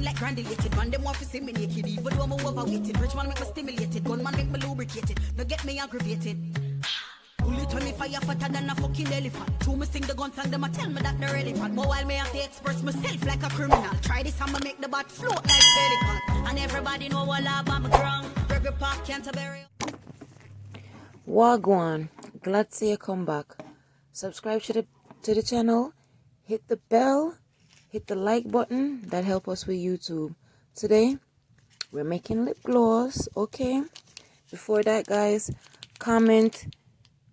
like granulated. Man, them want to see me naked. Even though I'm overweighted. Rich man make me stimulated. Gunman make me lubricated. No get me aggravated. Bullet on me fire fatter than a fucking elephant. True me sing the gun song, them a tell me that they're relevant. But while me have to express myself like a criminal. Try this, I'ma make the bat float like pelican. And everybody know what love I'm ground. Gregory Park, Canterbury. Wagwan, glad to see you come back. Subscribe to the channel, hit the bell, hit the like button. That help us with YouTube. Today we're making lip gloss. Okay, before that, guys,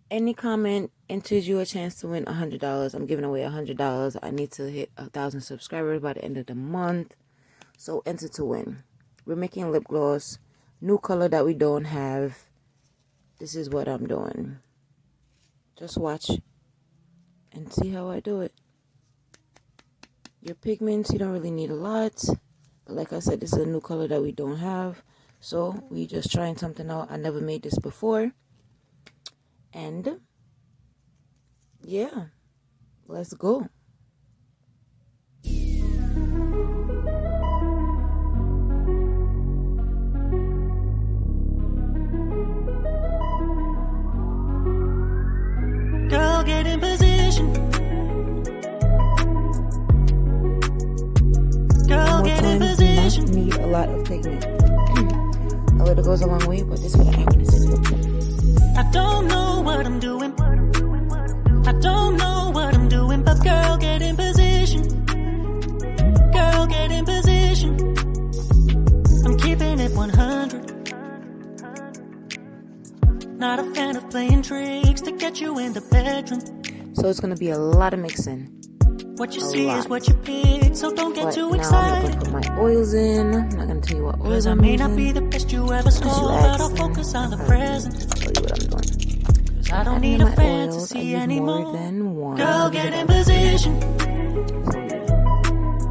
any comment enters you a chance to win $100. I'm giving away $100. I need to hit 1,000 subscribers by the end of the month, so enter to win. We're making lip gloss, new color that we don't have. This is what I'm doing. Just watch and see how I do it. Your pigments, you don't really need a lot. But like I said, this is a new color that we don't have. So we just trying something out. I never made this before. And yeah, let's go. Girl, get in position. Girl, get in position. Do not need a lot of pigment. A little goes a long way, but this is what I want to do. I don't know what I'm doing. I don't know what I'm doing, but girl, get in position. Girl, get in position. I'm keeping it 100. Not a fan of playing tricks to get you in the bedroom. So it's gonna be a lot of mixing. What you see is what you pick, so don't get too excited. I'm gonna put my oils in. I'm not gonna tell you what oils I'm using. I may not be the best you ever scored, but I'll focus on the present. Tell you what I'm doing. Cause I don't need a fantasy anymore. More than one. Girl, get in position. So yeah,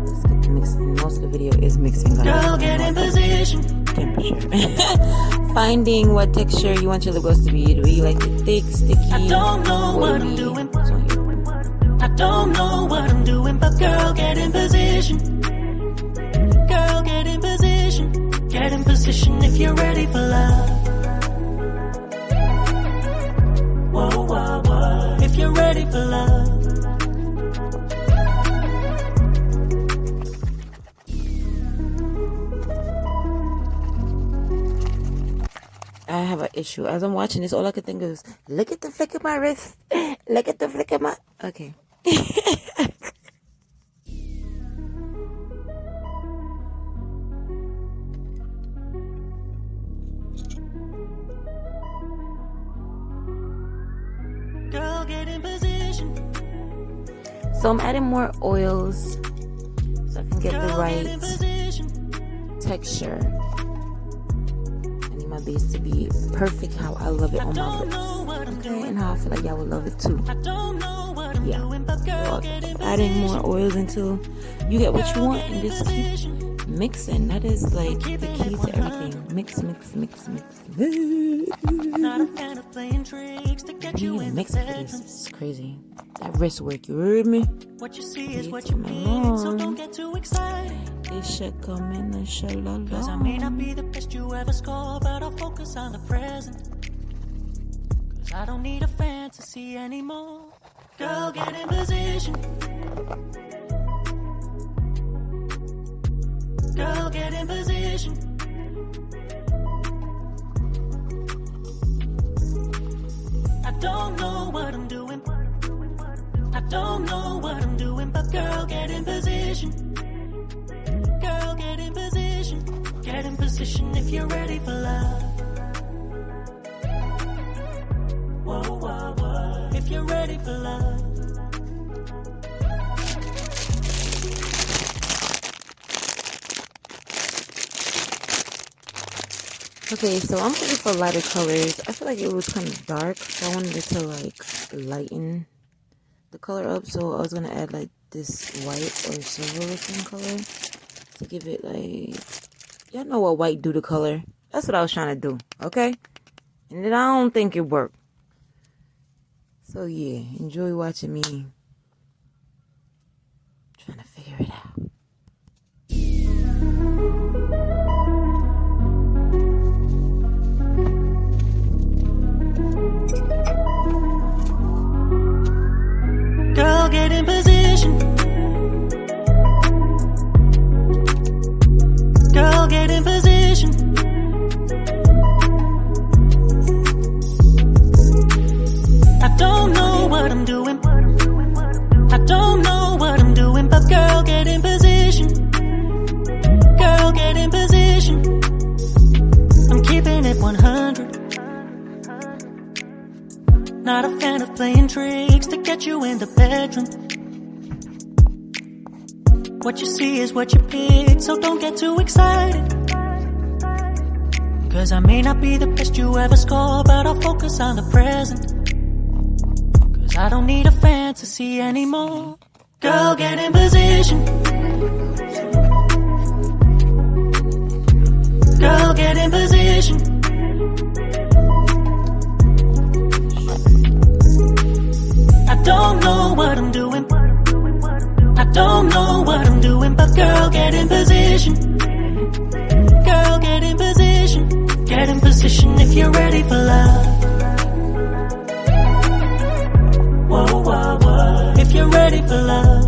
let's get the mixing. Most of the video is mixing. Girl, get in position. Temperature. Finding what texture you want your lip gloss to be. Do you like it thick, sticky? I don't know what I'm doing. I don't know what I'm doing, but girl, get in position. Girl, get in position. Get in position if you're ready for love. Whoa, whoa, whoa. If you're ready for love. I have an issue. As I'm watching this, all I could think of is, look at the flick of my wrist. Look at the flick of my... Okay. Girl, get in position. So I'm adding more oils so I can get the right texture. I need my base to be perfect how I love it on my lips. Okay, and how I feel like y'all will love it too. Yeah. So keep adding more oils until you get what you want, and just keep mixing. That is like the key to everything. Mix, mix, mix, mix. Not a fan of playing tricks to get you in the bedroom. This is crazy. That wrist work, you heard me? What you see is what you need, so don't get too excited. It should come in and shalala. Cause I may not be the best you ever score, but I'll focus on the present. Cause I don't need a fantasy anymore. Girl, get in position. Girl, get in position. I don't know what I'm doing. I don't know what I'm doing, but girl, get in position. Girl, get in position. Get in position if you're ready for love. Whoa, whoa, whoa. If you're ready for love. Okay, so I'm looking for lighter colors. I feel like it was kind of dark, so I wanted it to like lighten the color up. So I was gonna add like this white or silver looking color to give it like, y'all know what white do to color. That's what I was trying to do, okay? And then I don't think it worked. So yeah, enjoy watching me trying to figure it out. 100. Not a fan of playing tricks to get you in the bedroom. What you see is what you pick, so don't get too excited. Cause I may not be the best you ever score, but I'll focus on the present. Cause I don't need a fantasy anymore. Girl, get in position. Girl, get in position. I don't know what I'm doing. I don't know what I'm doing, but girl, get in position. Girl, get in position. Get in position if you're ready for love. Whoa, whoa, whoa. If you're ready for love.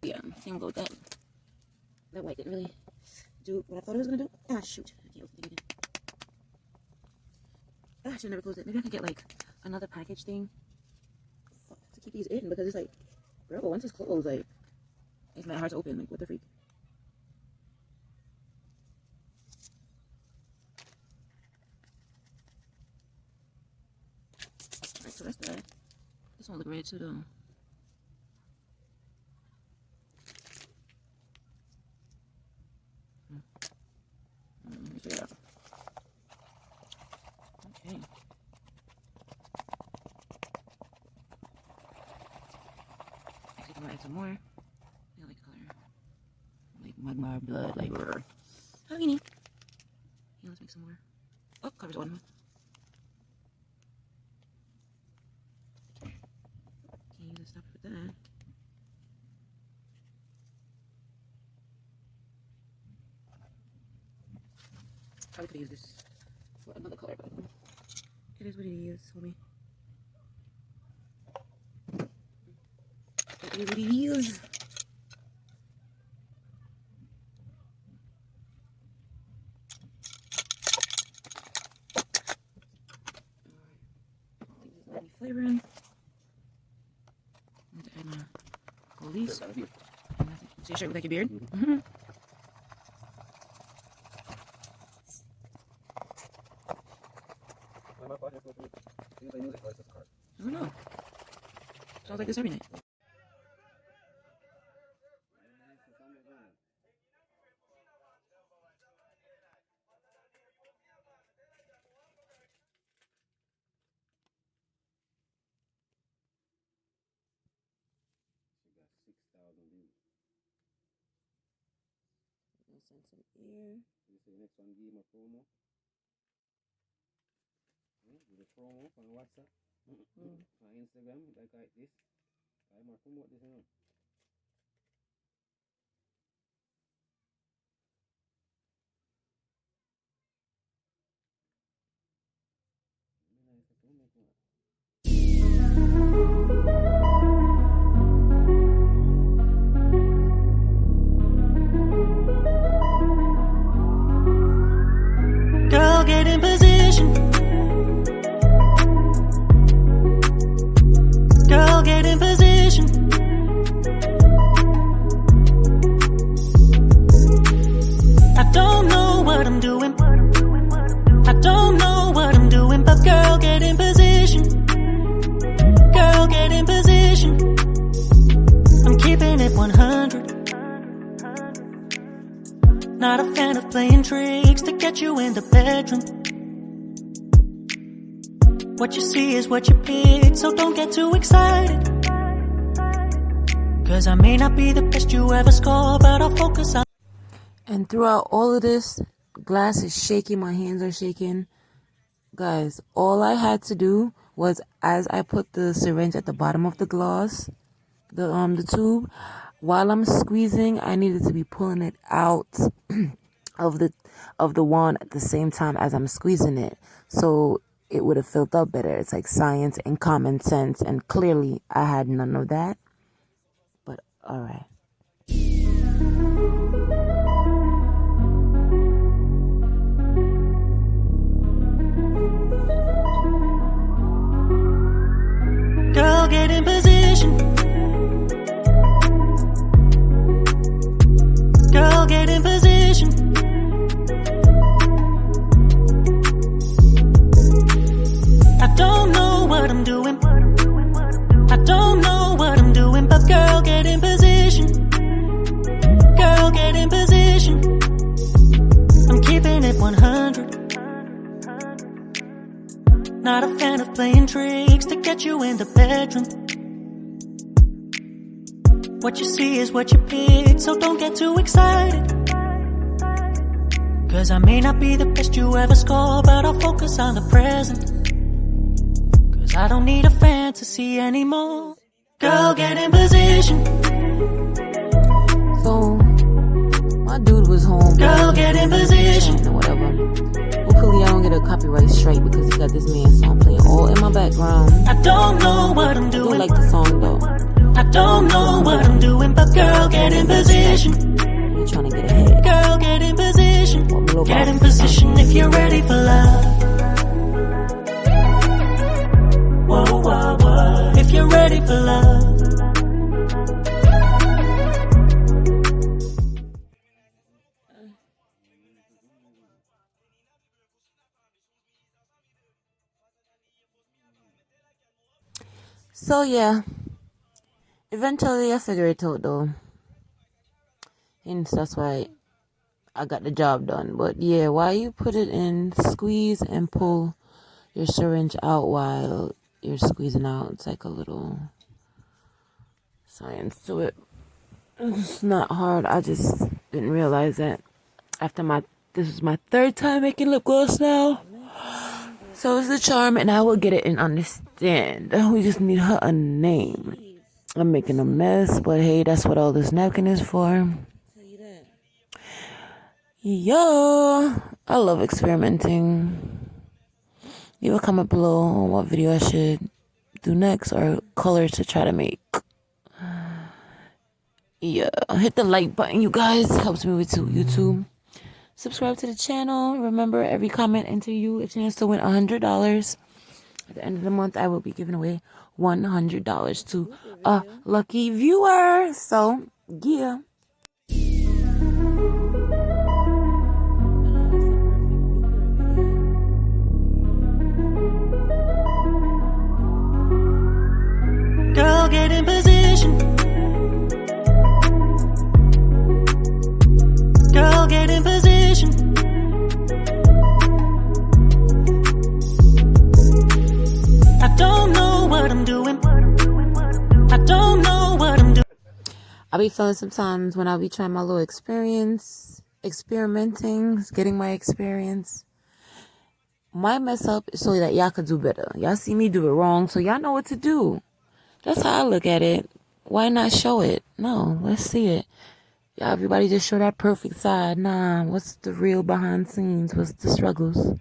Yeah, I think I'll go with that. That white didn't really do what I thought it was gonna do. Ah, shoot. I can't open it again. Ah, I should never close it. Maybe I can get like another package thing to keep these in, because it's like, bro, once it's closed, like, it's not hard to open. Like, what the freak? Alright, so that's that. This one look ready too, though. Let me figure it out. Okay. Actually, I'm gonna add some more. I like the color. Like magma blood, like rrr. How you need? Yeah, let's make some more. Oh, covers one. Can't use this stuff with that. Probably could use this for another color, but it is what it is, homie. It is what it is. Alright, any flavoring. I'm going to add my goalies. So your shirt look like your beard? Mm-hmm. I don't know. Sounds like this every night. She got 6,000 views. I'll send some ear. You see the next one, give him a promo. Do the promo on WhatsApp, on Instagram, like this. I'm going to promote this, you know. Girl, get in position. Girl, get in position. I don't know what I'm doing. I don't know what I'm doing, but girl, get in position. Girl, get in position. I'm keeping it 100. Not a fan of playing tricks to get you in the bedroom. What you see is what you pick, so don't get too excited. Cause I may not be the best you ever score, but I'll focus on. And throughout all of this, glass is shaking, my hands are shaking. Guys, all I had to do was, as I put the syringe at the bottom of the glass, the tube, while I'm squeezing, I needed to be pulling it out of the wand at the same time as I'm squeezing it, so it would have filled up better. It's like science and common sense, and clearly I had none of that. But all right. Girl, get in position. get in position. Girl, get in position. I'm keeping it 100. Not a fan of playing tricks to get you in the bedroom. What you see is what you pick, so don't get too excited. Cause I may not be the best you ever score, but I'll focus on the present. Cause I don't need a fantasy anymore. Girl, get in position. So, my dude was home. Girl, get in position. Or whatever. Hopefully I don't get a copyright strike because he got this man's song playing all in my background. I don't know what I'm I do doing. like the song though. I don't know what I'm doing, but girl, get in position. You're trying to get ahead. Girl, get in position. Get in position if you're ready for love. Whoa, whoa, whoa. If you're ready for love. So yeah, eventually I figured it out though. And that's why I got the job done. But yeah, while you put it in, squeeze and pull your syringe out while you're squeezing out. It's like a little science to it. It's not hard. I just didn't realize that after this is my third time making lip gloss now. So it's the charm, and I will get it and understand. We just need her a name. I'm making a mess, but hey, that's what all this napkin is for. Yo, I love experimenting. Leave a comment below on what video I should do next or colors to try to make. Yeah, hit the like button, you guys. Helps me with YouTube. Subscribe to the channel. Remember, every comment enter you a chance to win $100. At the end of the month, I will be giving away $100 to a lucky viewer. So, yeah. Girl, get in position. Girl, get in position. I don't know what I'm doing. I don't know what I'm doing. I be feeling sometimes when I be trying my little experimenting, getting my experience. My mess up is so that y'all could do better. Y'all see me do it wrong, so y'all know what to do. That's how I look at it. Why not show it? No, let's see it. Yeah, everybody just show that perfect side. Nah, what's the real behind scenes? What's the struggles?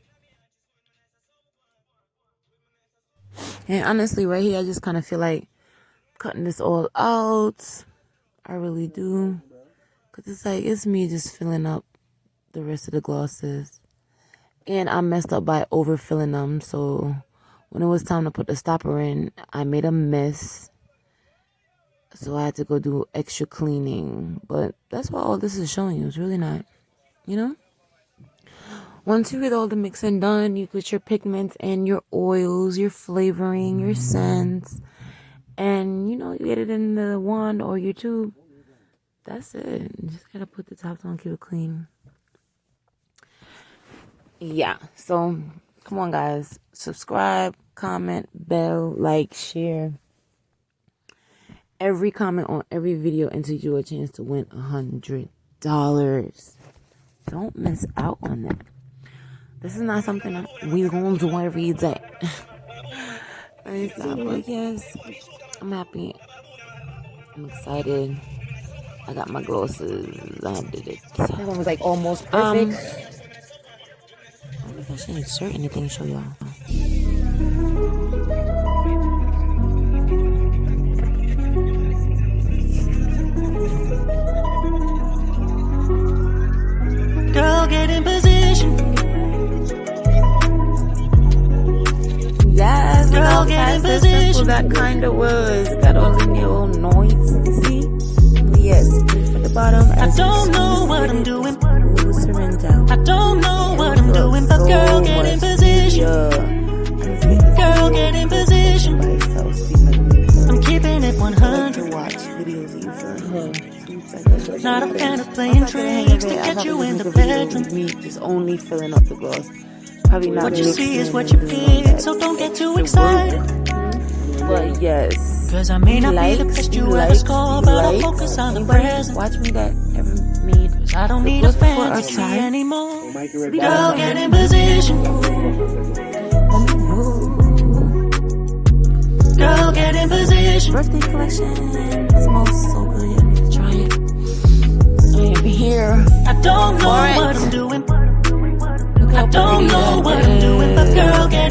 And honestly, right here, I just kind of feel like cutting this all out. I really do. Because it's like, it's me just filling up the rest of the glosses. And I messed up by overfilling them. So when it was time to put the stopper in, I made a mess. So I had to go do extra cleaning. But that's what all this is showing you. It's really not, you know? Once you get all the mixing done, you put your pigments and your oils, your flavoring, your scents. And, you know, you get it in the wand or your tube. That's it. You just gotta put the tops on, keep it clean. Yeah. So, come on, guys. Subscribe, comment, bell, like, share. Every comment on every video enters you a chance to win $100. Don't miss out on that. This is not something that we gonna do every day. But yes, I'm happy. I'm excited. I got my glosses. I did it. That one was like almost perfect. I don't know if I should insert anything to show y'all. Girl, get in position. Yes, Girl, get in position. That kind of was. It got all in your own noise, you see? Yes, for the bottom. I don't know what I'm doing. Pull the syringe out. I don't know what I'm doing, but girl, get in position. Girl, get in position. I'm keeping it 100. Watch videos of you Not a fan of playing tricks to get you in the bedroom. Me just only filling up the gloss. Probably not What you mixing see is what and you doing all get, that. so don't get too The excited. work. But yes, Cause I may not be the best you ever score, but I'll focus on the present. Watch me that ever made. Cause I don't need a fantasy anymore. Girl, get in position. Girl, get in position. Birthday collection smells so good. You need to try it. I am here. I don't know what I'm doing. I don't know what I'm doing, but girl, get